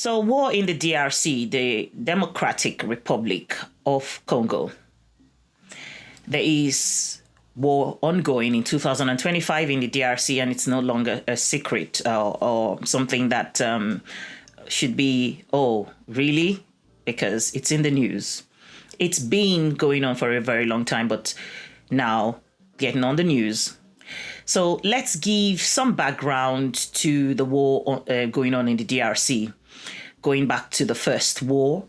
So, war in the DRC, the Democratic Republic of Congo. There is war ongoing in 2025 in the DRC, and it's no longer a secret or something that should be, oh, really? Because it's in the news. It's been going on for a very long time, but now getting on the news. So let's give some background to the war going on in the DRC. Going back to the first war,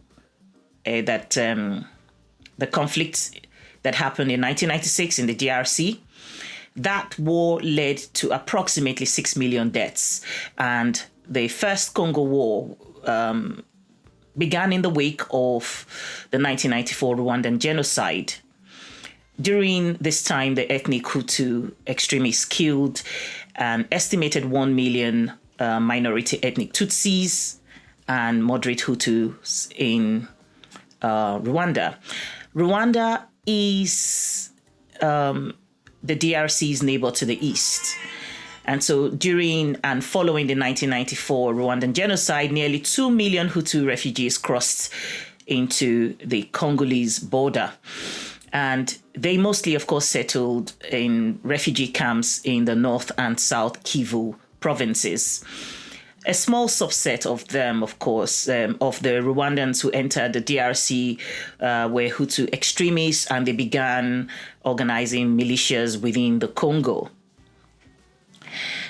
the conflict that happened in 1996 in the DRC. That war led to approximately 6 million deaths. And the first Congo War began in the wake of the 1994 Rwandan genocide. During this time, the ethnic Hutu extremists killed an estimated 1 million minority ethnic Tutsis and moderate Hutus in Rwanda. Rwanda is the DRC's neighbor to the east. And so during and following the 1994 Rwandan genocide, nearly 2 million Hutu refugees crossed into the Congolese border. And they mostly, of course, settled in refugee camps in the North and South Kivu provinces. A small subset of them, of course, of the Rwandans who entered the DRC were Hutu extremists, and they began organizing militias within the Congo.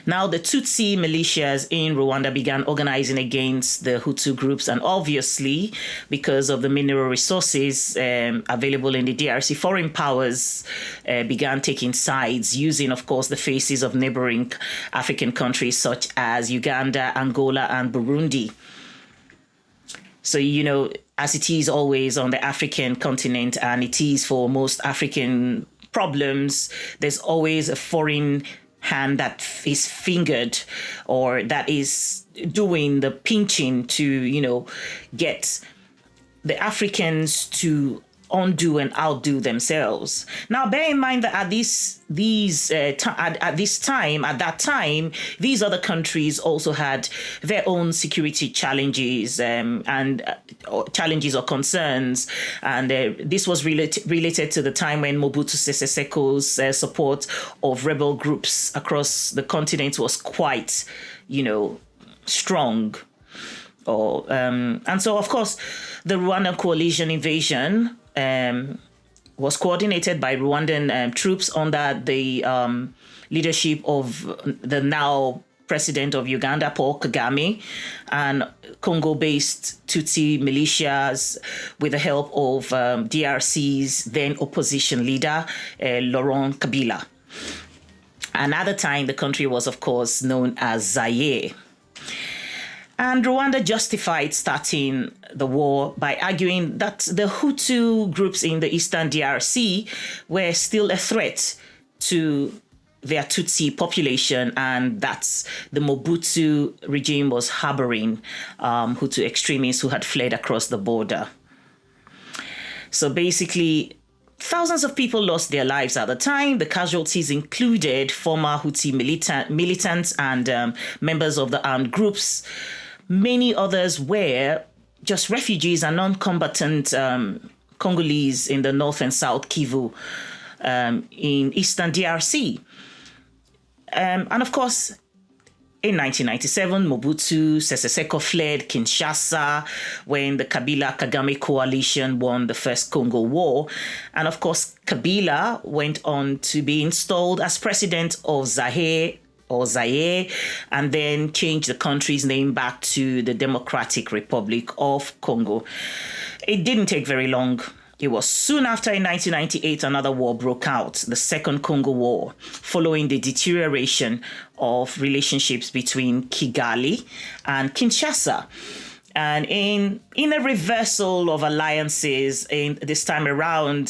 Now, the Tutsi militias in Rwanda began organizing against the Hutu groups, and obviously, because of the mineral resources available in the DRC, foreign powers began taking sides, using, of course, the faces of neighboring African countries such as Uganda, Angola, and Burundi. So, you know, as it is always on the African continent, and it is for most African problems, there's always a foreign hand that is fingered or that is doing the pinching to, you know, get the Africans to undo and outdo themselves. Now, bear in mind that at that time, these other countries also had their own security challenges and challenges or concerns, and this was related to the time when Mobutu Sese Seko's support of rebel groups across the continent was quite, you know, strong. And so, of course, the Rwandan coalition invasion was coordinated by Rwandan troops under the leadership of the now president of Uganda, Paul Kagame, and Congo-based Tutsi militias with the help of DRC's then opposition leader, Laurent Kabila. And at the time, the country was, of course, known as Zaire. And Rwanda justified starting the war by arguing that the Hutu groups in the eastern DRC were still a threat to their Tutsi population, and that the Mobutu regime was harboring Hutu extremists who had fled across the border. So basically, thousands of people lost their lives at the time. The casualties included former Hutu militants and members of the armed groups. Many others were just refugees and non-combatant Congolese in the North and South Kivu in eastern DRC. And of course, in 1997, Mobutu Sese Seko fled Kinshasa when the Kabila-Kagame coalition won the first Congo War. And of course, Kabila went on to be installed as president of Zaire, and then changed the country's name back to the Democratic Republic of Congo. It didn't take very long. It was soon after, in 1998, another war broke out, the Second Congo War, following the deterioration of relationships between Kigali and Kinshasa. And in a reversal of alliances, in this time around,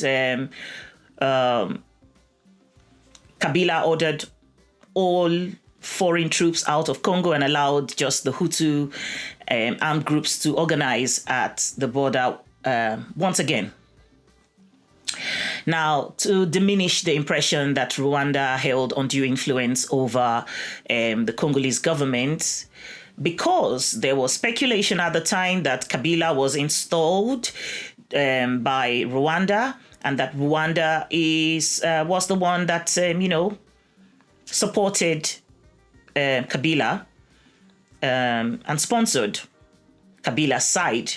Kabila ordered all foreign troops out of Congo and allowed just the Hutu armed groups to organize at the border once again. Now, to diminish the impression that Rwanda held undue influence over the Congolese government, because there was speculation at the time that Kabila was installed by Rwanda, and that Rwanda was the one that supported Kabila and sponsored Kabila's side.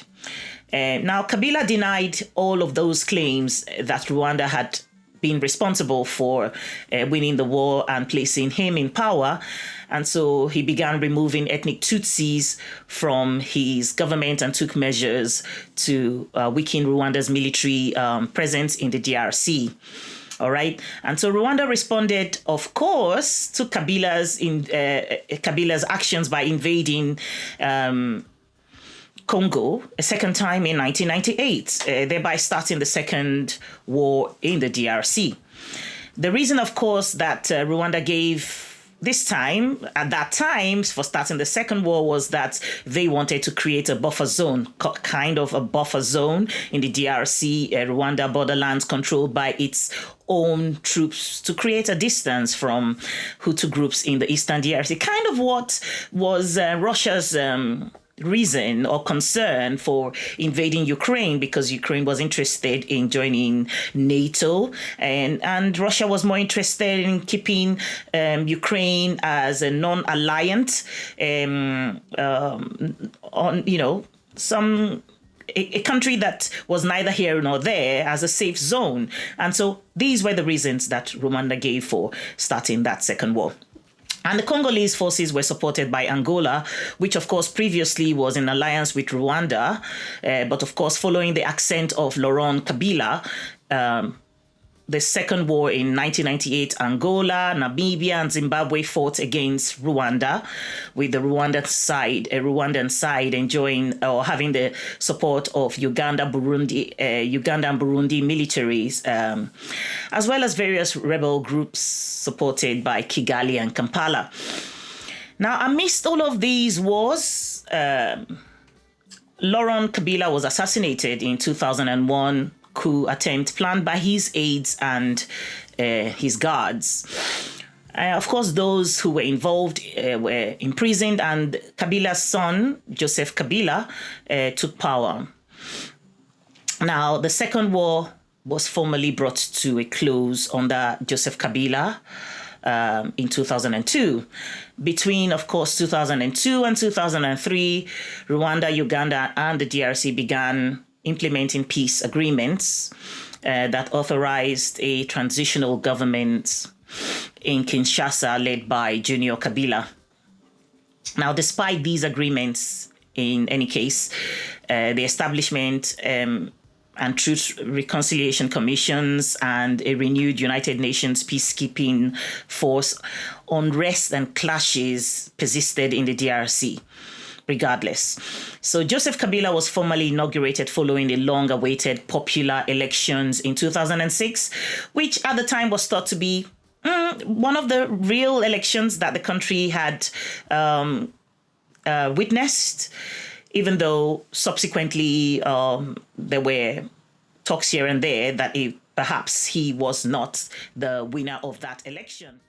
Now, Kabila denied all of those claims that Rwanda had been responsible for winning the war and placing him in power. And so he began removing ethnic Tutsis from his government and took measures to weaken Rwanda's military presence in the DRC. All right. And so Rwanda responded, of course, to Kabila's actions by invading Congo a second time in 1998, thereby starting the second war in the DRC. The reason, of course, that Rwanda gave at that time, for starting the second war was that they wanted to create a buffer zone, kind of a buffer zone in the DRC, Rwanda borderlands controlled by its own troops, to create a distance from Hutu groups in the eastern DRC. Kind of what was Russia's reason or concern for invading Ukraine, because Ukraine was interested in joining NATO, and Russia was more interested in keeping Ukraine as a non-alliant a country that was neither here nor there, as a safe zone. And so these were the reasons that Rwanda gave for starting that second war. And the Congolese forces were supported by Angola, which, of course, previously was in alliance with Rwanda. But, of course, following the accent of Laurent Kabila, the second war in 1998, Angola, Namibia, and Zimbabwe fought against Rwanda, with the Rwandan side enjoying or having the support of Uganda and Burundi militaries, as well as various rebel groups supported by Kigali and Kampala. Now, amidst all of these wars, Laurent Kabila was assassinated in 2001. Coup attempt planned by his aides and his guards. Of course, those who were involved were imprisoned, and Kabila's son, Joseph Kabila, took power. Now, the second war was formally brought to a close under Joseph Kabila in 2002. Between, of course, 2002 and 2003, Rwanda, Uganda, and the DRC began implementing peace agreements that authorized a transitional government in Kinshasa led by Junior Kabila. Now, despite these agreements, in any case, the establishment and Truth Reconciliation Commissions and a renewed United Nations peacekeeping force, unrest and clashes persisted in the DRC. Regardless. So Joseph Kabila was formally inaugurated following the long-awaited popular elections in 2006, which at the time was thought to be one of the real elections that the country had witnessed, even though subsequently there were talks here and there that perhaps he was not the winner of that election.